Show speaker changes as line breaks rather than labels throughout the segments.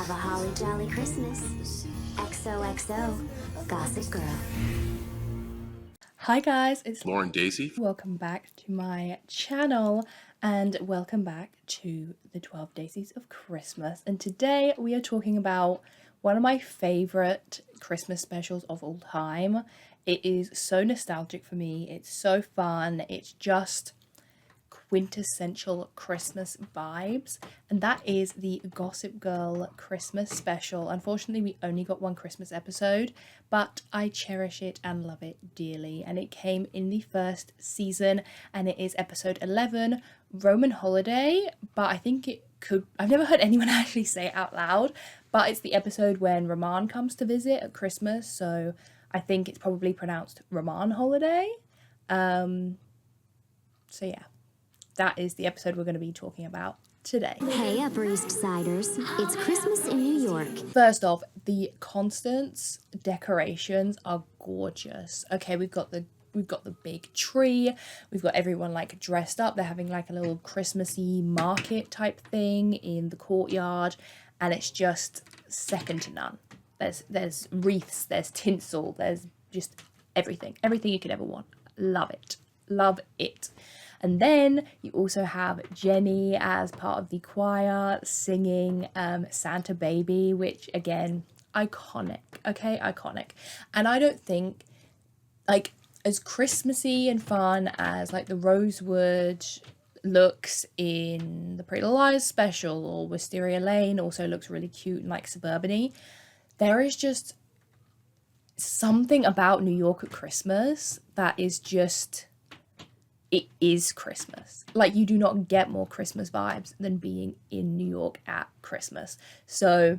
Have a holly jolly Christmas. XOXO, Gossip Girl.
Hi guys, it's
Lauren Daisy.
Welcome back to my channel and welcome back to the 12 Daisies of Christmas. And today we are talking about one of my favorite Christmas specials of all time. It is so nostalgic for me. It's so fun. It's just quintessential Christmas vibes, and that is the Gossip Girl Christmas special. Unfortunately, we only got one Christmas episode, but I cherish it and love it dearly, and it came in the first season, and it is episode 11, Roman Holiday. But I think I've never heard anyone actually say it out loud, but it's the episode when Roman comes to visit at Christmas, so I think it's probably pronounced Roman Holiday. So yeah, that is the episode we're going to be talking about today.
Hey, Upper East Siders. It's Christmas in New York.
First off, the Constance decorations are gorgeous. Okay, we've got the big tree. We've got everyone like dressed up. They're having like a little Christmassy market type thing in the courtyard, and it's just second to none. There's wreaths, there's tinsel, there's just everything you could ever want. Love it. Love it. And then you also have Jenny as part of the choir singing Santa Baby, which again, iconic, okay, iconic. And I don't think, like, as Christmassy and fun as like the Rosewood looks in the Pretty Little Liars special, or Wisteria Lane also looks really cute and like suburban-y, there is just something about New York at Christmas that is just... it is Christmas. Like, you do not get more Christmas vibes than being in New York at Christmas. So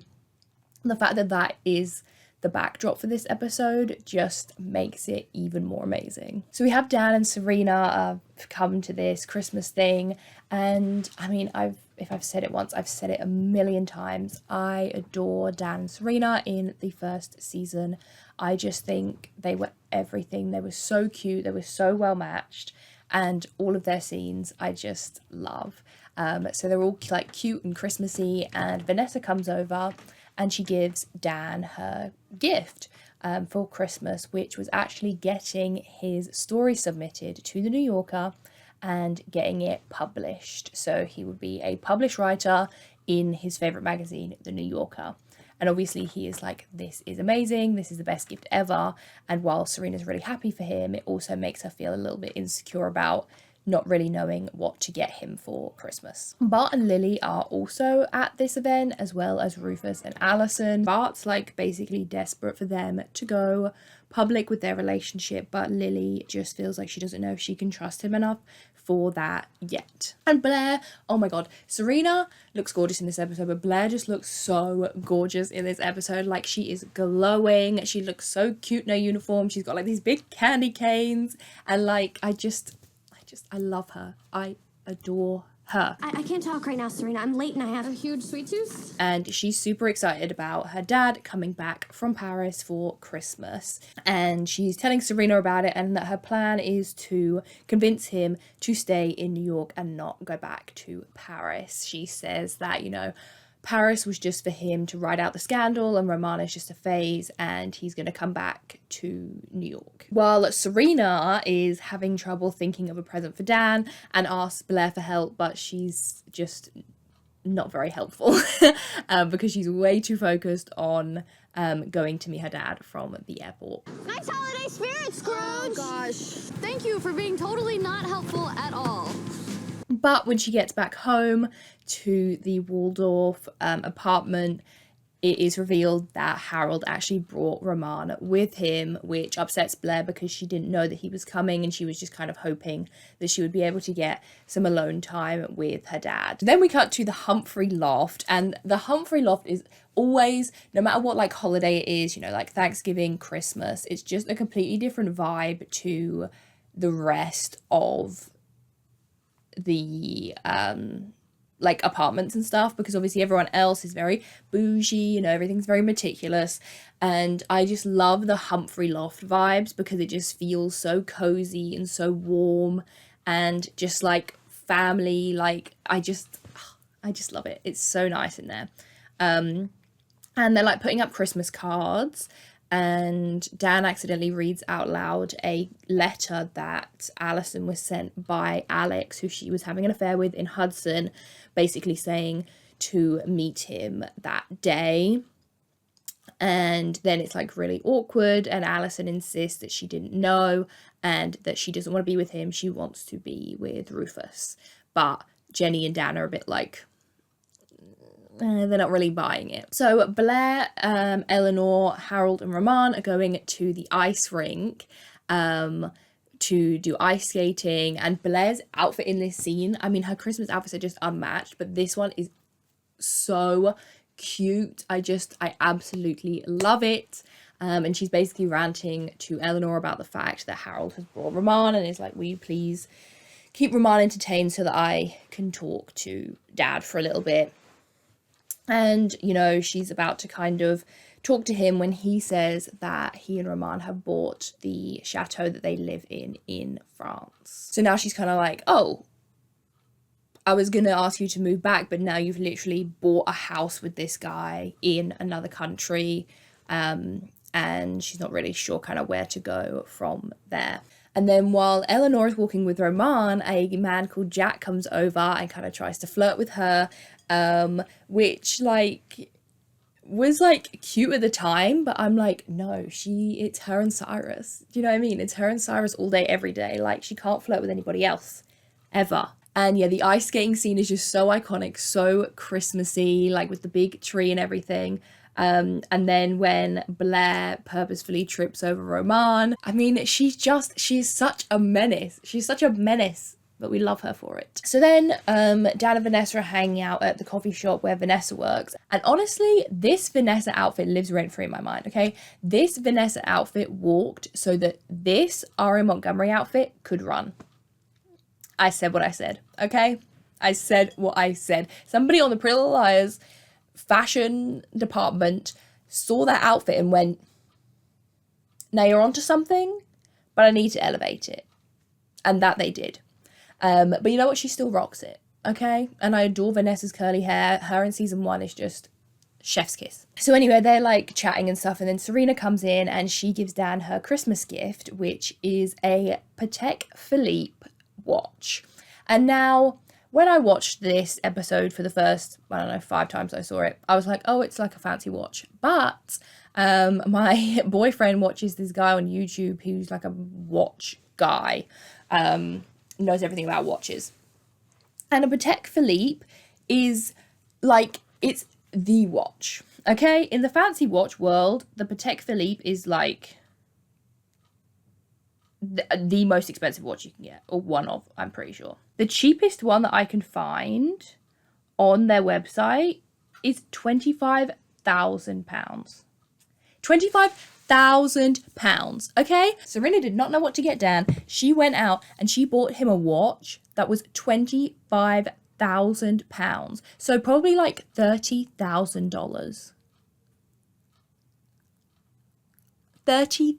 the fact that that is the backdrop for this episode just makes it even more amazing. So we have Dan and Serena come to this Christmas thing, and I mean, if I've said it once, I've said it a million times. I adore Dan and Serena in the first season. I just think they were everything. They were so cute. They were so well matched. And all of their scenes I just love. So they're all like cute and Christmassy, and Vanessa comes over and she gives Dan her gift for Christmas, which was actually getting his story submitted to the New Yorker and getting it published. So he would be a published writer in his favorite magazine, the New Yorker. And obviously he is like, this is amazing, this is the best gift ever. And while Serena's really happy for him, it also makes her feel a little bit insecure about not really knowing what to get him for Christmas. Bart and Lily are also at this event, as well as Rufus and Allison. Bart's like basically desperate for them to go public with their relationship, but Lily just feels like she doesn't know if she can trust him enough for that yet. And Blair, oh my god, Serena looks gorgeous in this episode, but Blair just looks so gorgeous in this episode. Like, she is glowing, she looks so cute in her uniform, she's got like these big candy canes, and like I love her. I adore her.
I can't talk right now, Serena. I'm late and I have
A huge sweet tooth?
And she's super excited about her dad coming back from Paris for Christmas. And she's telling Serena about it, and that her plan is to convince him to stay in New York and not go back to Paris. She says that, you know, Paris was just for him to ride out the scandal, and Roman is just a phase, and he's going to come back to New York. While Serena is having trouble thinking of a present for Dan and asks Blair for help, but she's just not very helpful because she's way too focused on going to meet her dad from the airport.
Nice holiday spirit, Scrooge! Oh gosh. Thank you for being totally not helpful at all.
But when she gets back home to the Waldorf apartment, it is revealed that Harold actually brought Roman with him, which upsets Blair because she didn't know that he was coming, and she was just kind of hoping that she would be able to get some alone time with her dad. Then we cut to the Humphrey Loft, and the Humphrey Loft is always, no matter what like holiday it is, you know, like Thanksgiving, Christmas, it's just a completely different vibe to the rest of the like apartments and stuff, because obviously everyone else is very bougie, you know, everything's very meticulous, and I just love the Humphrey Loft vibes because it just feels so cozy and so warm and just like family. Like I just love it. It's so nice in there. And they're like putting up Christmas cards, and Dan accidentally reads out loud a letter that Alison was sent by Alex, who she was having an affair with in Hudson, basically saying to meet him that day. And then it's like really awkward, and Alison insists that she didn't know and that she doesn't want to be with him. She wants to be with Rufus. But Jenny and Dan are a bit like, they're not really buying it. So Blair, Eleanor, Harold and Roman are going to the ice rink to do ice skating. And Blair's outfit in this scene, I mean, her Christmas outfits are just unmatched, but this one is so cute. I absolutely love it. And she's basically ranting to Eleanor about the fact that Harold has brought Roman and is like, will you please keep Roman entertained so that I can talk to Dad for a little bit. And, you know, she's about to kind of talk to him when he says that he and Roman have bought the chateau that they live in France. So now she's kind of like, oh, I was going to ask you to move back, but now you've literally bought a house with this guy in another country. And she's not really sure kind of where to go from there. And then while Eleanor is walking with Roman, a man called Jack comes over and kind of tries to flirt with her, which like was like cute at the time, but I'm like, no, it's her and Cyrus. Do you know what I mean? It's her and Cyrus all day, every day. Like, she can't flirt with anybody else ever. And yeah, the ice skating scene is just so iconic, so Christmassy, like with the big tree and everything. And then when Blair purposefully trips over Roman, I mean, she's such a menace. She's such a menace, but we love her for it. So then Dan and Vanessa are hanging out at the coffee shop where Vanessa works. And honestly, this Vanessa outfit lives rent-free in my mind, okay? This Vanessa outfit walked so that this R.A. Montgomery outfit could run. I said what I said, okay? I said what I said. Somebody on the Pretty Little Liars fashion department saw that outfit and went, now you're onto something, but I need to elevate it. And that they did. But you know what? She still rocks it, okay? And I adore Vanessa's curly hair. Her in season 1 is just chef's kiss. So anyway, they're like chatting and stuff, and then Serena comes in and she gives Dan her Christmas gift, which is a Patek Philippe watch. And now, when I watched this episode for the first, 5 times I saw it, I was like, oh, it's like a fancy watch. But my boyfriend watches this guy on YouTube who's like a watch guy, knows everything about watches. And a Patek Philippe is like, it's the watch, okay? In the fancy watch world, the Patek Philippe is like the most expensive watch you can get, or one of, I'm pretty sure. The cheapest one that I can find on their website is £25,000. £25,000, okay? Serena did not know what to get Dan. She went out and she bought him a watch that was £25,000. So probably like $30,000. $30,000!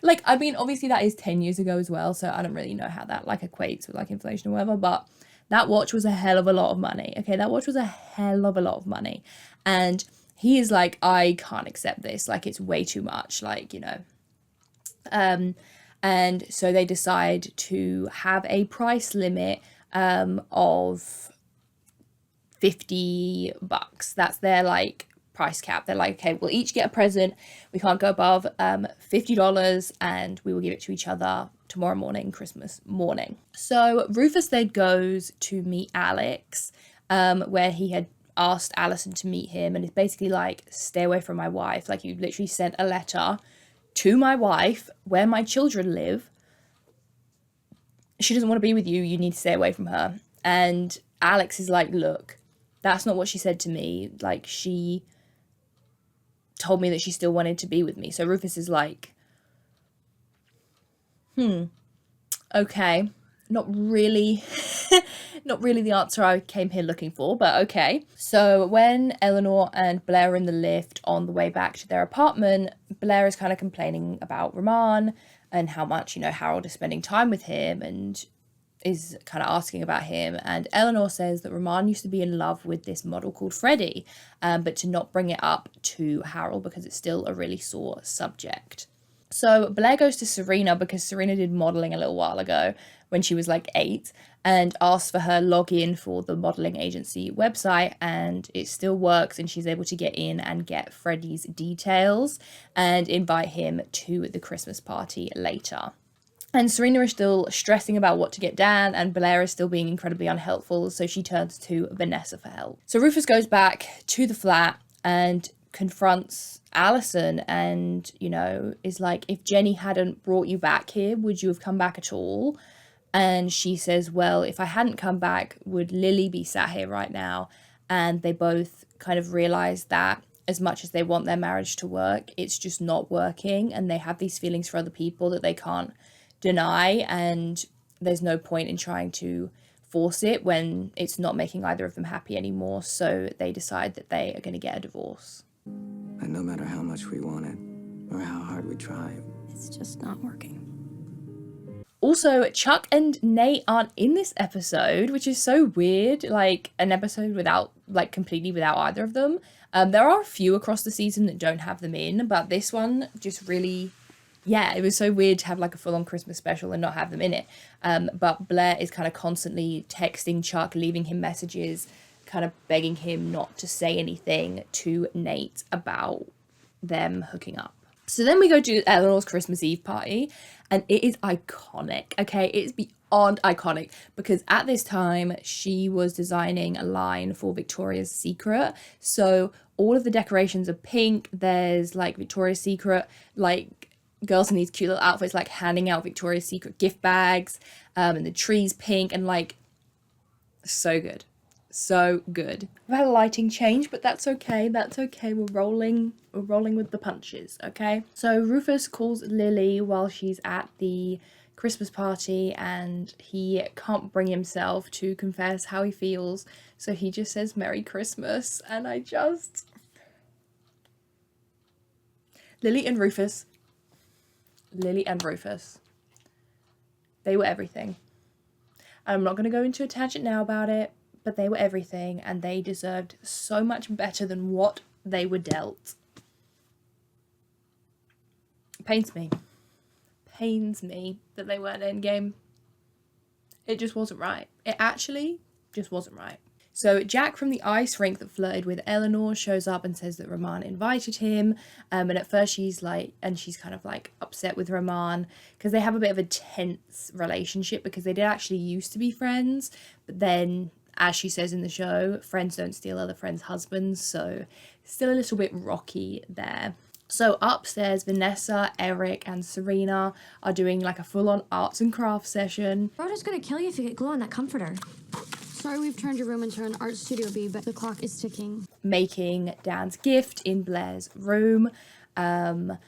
Like, I mean, obviously that is 10 years ago as well, so I don't really know how that like equates with like inflation or whatever, but that watch was a hell of a lot of money, okay? That watch was a hell of a lot of money. And he is like, I can't accept this, like it's way too much, like, you know. And so they decide to have a price limit of $50. That's their like price cap. They're like, okay, we'll each get a present. We can't go above $50 and we will give it to each other tomorrow morning, Christmas morning. So Rufus then goes to meet Alex, where he had asked Alison to meet him, and it's basically like, stay away from my wife. Like, you literally sent a letter to my wife where my children live. She doesn't want to be with you. You need to stay away from her. And Alex is like, look, that's not what she said to me. Like, she told me that she still wanted to be with me. So Rufus is like, okay, not really the answer I came here looking for, but okay. So when Eleanor and Blair are in the lift on the way back to their apartment, Blair is kind of complaining about Roman and how much, you know, Harold is spending time with him. And is kind of asking about him, and Eleanor says that Roman used to be in love with this model called Freddie, but to not bring it up to Harold because it's still a really sore subject. So Blair goes to Serena because Serena did modelling a little while ago when she was like 8, and asks for her login for the modelling agency website, and it still works, and she's able to get in and get Freddie's details and invite him to the Christmas party later. And Serena is still stressing about what to get Dan, and Blair is still being incredibly unhelpful, so she turns to Vanessa for help. So Rufus goes back to the flat and confronts Allison and, you know, is like, if Jenny hadn't brought you back here, would you have come back at all? And she says, well, if I hadn't come back, would Lily be sat here right now? And they both kind of realize that as much as they want their marriage to work, it's just not working, and they have these feelings for other people that they can't deny, and there's no point in trying to force it when it's not making either of them happy anymore. So they decide that they are going to get a divorce.
And no matter how much we want it or how hard we try,
It's just not working.
Also, Chuck and Nate aren't in this episode, which is so weird, like an episode without, like completely without either of them. There are a few across the season that don't have them in, but this one just really, yeah, it was so weird to have like a full-on Christmas special and not have them in it. But Blair is kind of constantly texting Chuck, leaving him messages, kind of begging him not to say anything to Nate about them hooking up. So then we go to Eleanor's Christmas Eve party, and it is iconic, okay? It's beyond iconic, because at this time she was designing a line for Victoria's Secret. So all of the decorations are pink. There's like Victoria's Secret, like girls in these cute little outfits, like handing out Victoria's Secret gift bags, and the tree's pink, and like, so good. So good. We've had a lighting change, but that's okay. That's okay. We're rolling with the punches, okay? So Rufus calls Lily while she's at the Christmas party, and he can't bring himself to confess how he feels. So he just says Merry Christmas, and Lily and Rufus, they were everything. I'm not going to go into a tangent now about it, but they were everything, and they deserved so much better than what they were dealt. Pains me that they weren't endgame. It just wasn't right. It actually just wasn't right. So Jack from the ice rink that flirted with Eleanor shows up and says that Roman invited him. And at first she's kind of like upset with Roman because they have a bit of a tense relationship, because they did actually used to be friends. But then, as she says in the show, friends don't steal other friends' husbands. So still a little bit rocky there. So upstairs, Vanessa, Eric, and Serena are doing like a full-on arts and crafts session.
Rhoda's gonna kill you if you get glue on that comforter.
Sorry we've turned your room into an art studio, B, but the clock is ticking.
Making Dan's gift in Blair's room. And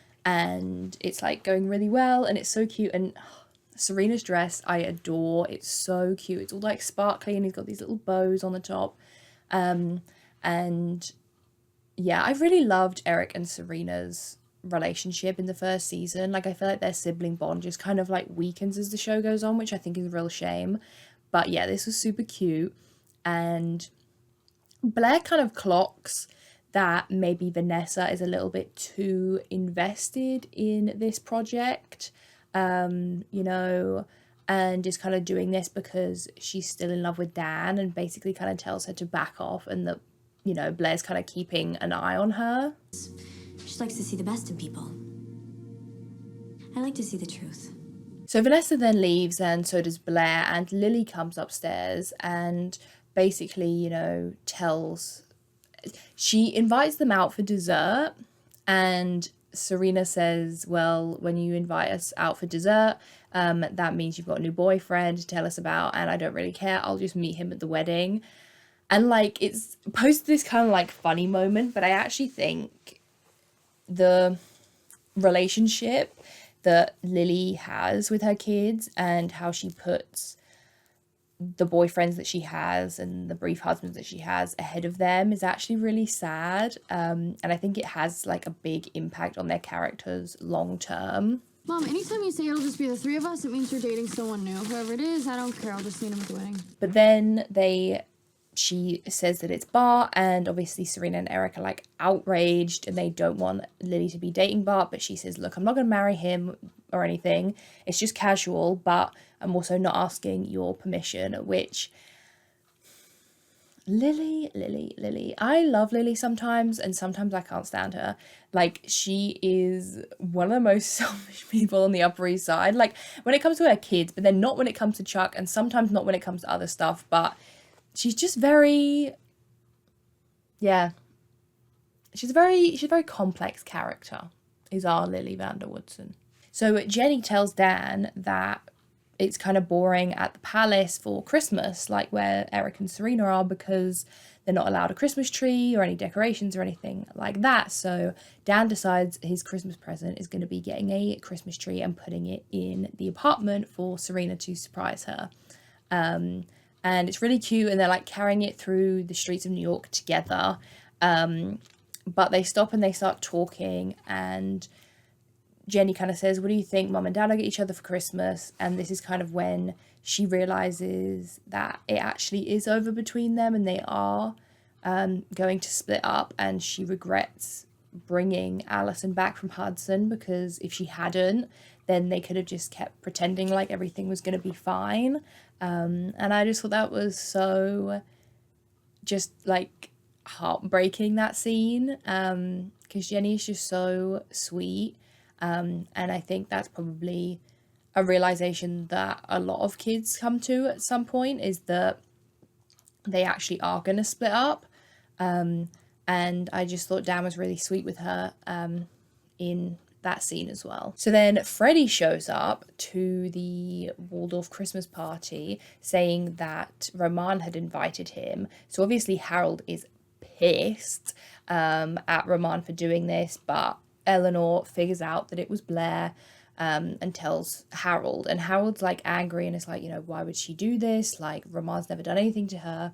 it's like going really well, and it's so cute. And Serena's dress, I adore. It's so cute. It's all like sparkly, and he's got these little bows on the top. And yeah, I really loved Eric and Serena's relationship in the first season. Like, I feel like their sibling bond just kind of like weakens as the show goes on, which I think is a real shame. But yeah, this was super cute. And Blair kind of clocks that maybe Vanessa is a little bit too invested in this project, you know, and is kind of doing this because she's still in love with Dan, and basically kind of tells her to back off, and that, you know, Blair's kind of keeping an eye on her.
She likes to see the best in people. I like to see the truth.
So Vanessa then leaves, and so does Blair, and Lily comes upstairs and basically, you know, she invites them out for dessert, and Serena says, well, when you invite us out for dessert, that means you've got a new boyfriend to tell us about, and I don't really care, I'll just meet him at the wedding. And like, it's posted this kind of like funny moment, but I actually think the relationship that Lily has with her kids, and how she puts the boyfriends that she has and the brief husbands that she has ahead of them, is actually really sad. And I think it has like a big impact on their characters long term.
Mom, anytime you say it'll just be the three of us, it means you're dating someone new. Whoever it is, I don't care. I'll just meet him at the wedding.
But then she says that it's Bart, and obviously Serena and Eric are like outraged and they don't want Lily to be dating Bart, but she says, look, I'm not going to marry him or anything. It's just casual, but I'm also not asking your permission, which Lily. I love Lily sometimes, and sometimes I can't stand her. Like, she is one of the most selfish people on the Upper East Side. Like, when it comes to her kids, but then not when it comes to Chuck, and sometimes not when it comes to other stuff, but she's just very, yeah. She's a very complex character, is our Lily Vander Woodson. So Jenny tells Dan that it's kind of boring at the palace for Christmas, like where Eric and Serena are, because they're not allowed a Christmas tree or any decorations or anything like that. So Dan decides his Christmas present is going to be getting a Christmas tree and putting it in the apartment for Serena to surprise her. And it's really cute, and they're like carrying it through the streets of New York together. But they stop and they start talking, and Jenny kind of says, what do you think Mum and Dad will get each other for Christmas? And this is kind of when she realizes that it actually is over between them and they are going to split up, and she regrets bringing Allison back from Hudson, because if she hadn't, then they could have just kept pretending like everything was going to be fine. And I just thought that was so just like heartbreaking, that scene, because Jenny is just so sweet. And I think that's probably a realization that a lot of kids come to at some point, is that they actually are going to split up. And I just thought Dan was really sweet with her in that scene as well. So then Freddie shows up to the Waldorf Christmas party saying that Roman had invited him. So obviously Harold is pissed at Roman for doing this, but Eleanor figures out that it was Blair and tells Harold, and Harold's like angry and is like, why would she do this? Like, Roman's never done anything to her.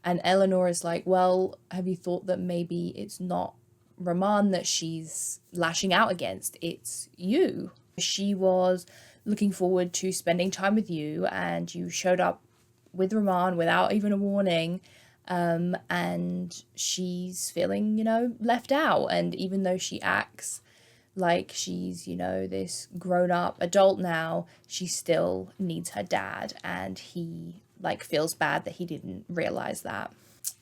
And Eleanor is like, well, have you thought that maybe it's not Roman that she's lashing out against, it's you? She was looking forward to spending time with you, and you showed up with Roman without even a warning. And she's feeling, left out. And even though she acts like she's, this grown-up adult now, she still needs her dad, and he feels bad that he didn't realize that.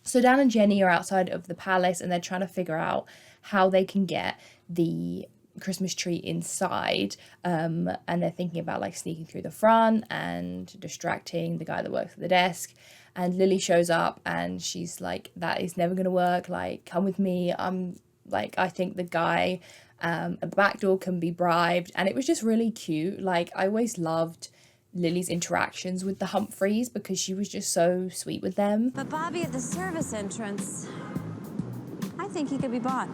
So Dan and Jenny are outside of the palace, and they're trying to figure out how they can get the Christmas tree inside, and they're thinking about sneaking through the front and distracting the guy that works at the desk. And Lily shows up and she's like, that is never gonna work, come with me. I think the guy at the back door can be bribed. And it was just really cute. I always loved Lily's interactions with the Humphreys, because she was just so sweet with them.
But Bobby at the service entrance, I think he could be bought.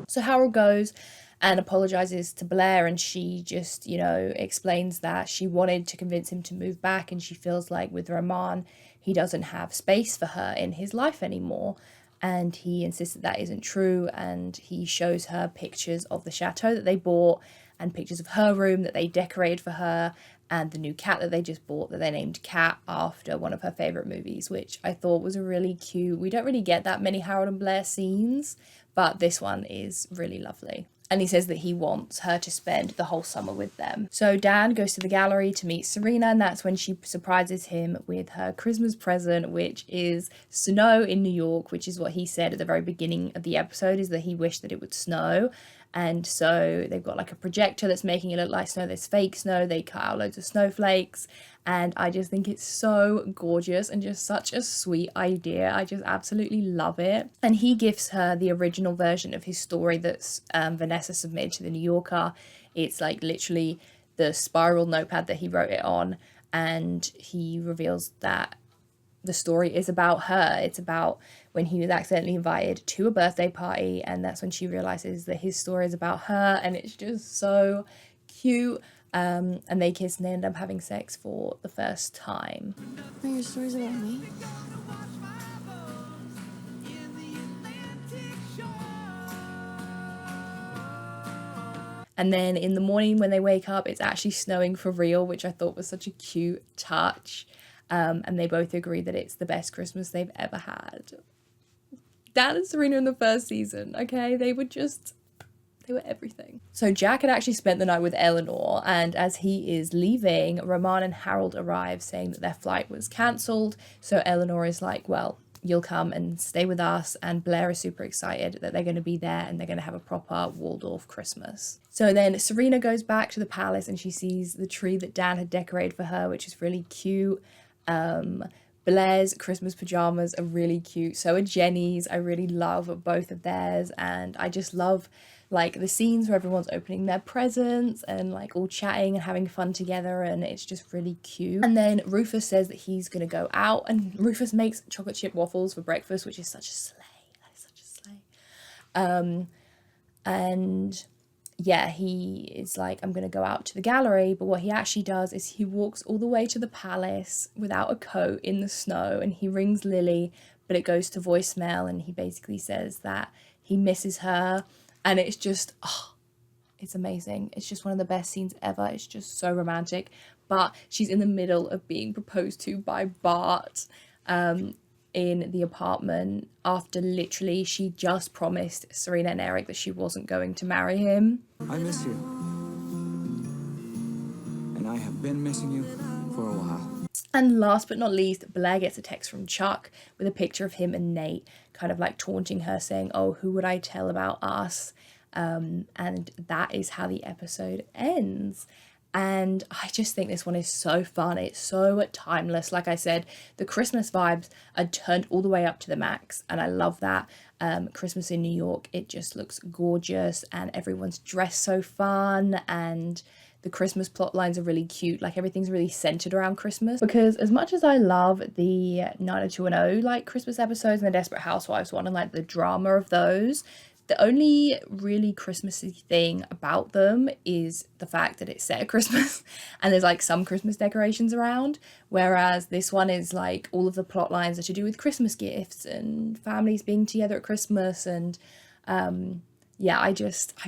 So Harold goes and apologizes to Blair, and she just, explains that she wanted to convince him to move back, and she feels like with Roman, he doesn't have space for her in his life anymore. And he insists that isn't true, and he shows her pictures of the chateau that they bought, and pictures of her room that they decorated for her, and the new cat that they just bought that they named Cat after one of her favorite movies, which I thought was a really cute. We don't really get that many Harold and Blair scenes, but this one is really lovely. And he says that he wants her to spend the whole summer with them. So Dan goes to the gallery to meet Serena, and that's when she surprises him with her Christmas present, which is snow in New York, which is what he said at the very beginning of the episode, is that he wished that it would snow. And so they've got a projector that's making it look like snow. There's fake snow. They cut out loads of snowflakes. And I just think it's so gorgeous and just such a sweet idea. I just absolutely love it. And he gives her the original version of his story that's Vanessa submitted to the New Yorker. It's literally the spiral notepad that he wrote it on. And he reveals that the story is about her. It's about when he was accidentally invited to a birthday party, and that's when she realizes that his story is about her, and it's just so cute. And they kiss and they end up having sex for the first time.
Wait, your story's about me?
And then in the morning when they wake up, it's actually snowing for real, which I thought was such a cute touch. And they both agree that it's the best Christmas they've ever had. Dan and Serena in the first season, okay? They were everything. So Jack had actually spent the night with Eleanor, and as he is leaving, Roman and Harold arrive saying that their flight was cancelled. So Eleanor is like, well, you'll come and stay with us, and Blair is super excited that they're going to be there and they're going to have a proper Waldorf Christmas. So then Serena goes back to the palace and she sees the tree that Dan had decorated for her, which is really cute. Blair's Christmas pajamas are really cute, so are Jenny's. I really love both of theirs, and I just love like the scenes where everyone's opening their presents and like all chatting and having fun together, and it's just really cute. And then Rufus says that he's gonna go out, and Rufus makes chocolate chip waffles for breakfast, which is such a slay. That is such a slay. And yeah, he is like, I'm gonna go out to the gallery, but what he actually does is he walks all the way to the palace without a coat in the snow, and he rings Lily, but it goes to voicemail, and he basically says that he misses her. And it's just, oh, it's amazing. It's just one of the best scenes ever. It's just so romantic. But she's in the middle of being proposed to by Bart in the apartment after literally she just promised Serena and Eric that she wasn't going to marry him.
I miss you. And I have been missing you for a while.
And last but not least, Blair gets a text from Chuck with a picture of him and Nate, kind of like taunting her, saying, oh, who would I tell about us? And that is how the episode ends. And I just think this one is so fun. It's so timeless. Like I said, the Christmas vibes are turned all the way up to the max, and I love that. Christmas in New York, it just looks gorgeous, and everyone's dressed so fun, and the Christmas plot lines are really cute. Like everything's really centered around Christmas. Because as much as I love the 90210 like Christmas episodes and the Desperate Housewives one and like the drama of those, the only really Christmassy thing about them is the fact that it's set at Christmas and there's like some Christmas decorations around. Whereas this one is like all of the plot lines are to do with Christmas gifts and families being together at Christmas, and yeah, I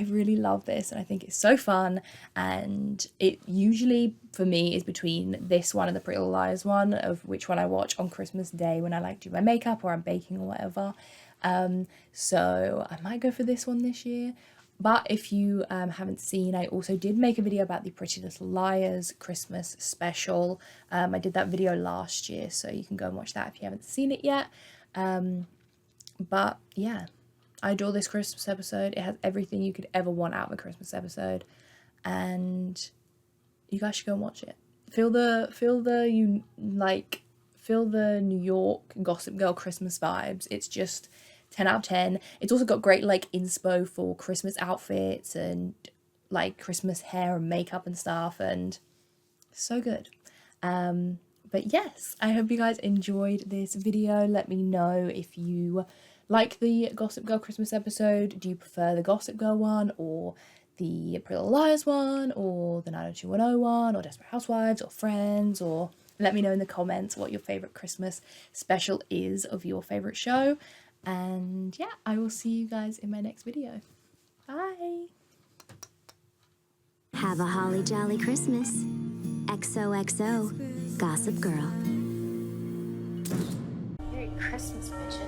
really love this, and I think it's so fun. And it usually for me is between this one and the Pretty Little Liars one, of which one I watch on Christmas Day when I like do my makeup or I'm baking or whatever. So I might go for this one this year. But if you haven't seen, I also did make a video about the Pretty Little Liars Christmas special. I did that video last year, so you can go and watch that if you haven't seen it yet. But yeah, I adore this Christmas episode. It has everything you could ever want out of a Christmas episode, and you guys should go and watch it. Feel the New York Gossip Girl Christmas vibes. It's just 10 out of 10. It's also got great like inspo for Christmas outfits and like Christmas hair and makeup and stuff, and so good. But yes, I hope you guys enjoyed this video. Let me know if you like the Gossip Girl Christmas episode. Do you prefer the Gossip Girl one, or the Pretty Little Liars one, or the 90210 one, or Desperate Housewives, or Friends? Or let me know in the comments what your favourite Christmas special is of your favourite show. And yeah, I will see you guys in my next video. Bye!
Have a holly jolly Christmas. XOXO, Gossip Girl.
Merry Christmas, bitches.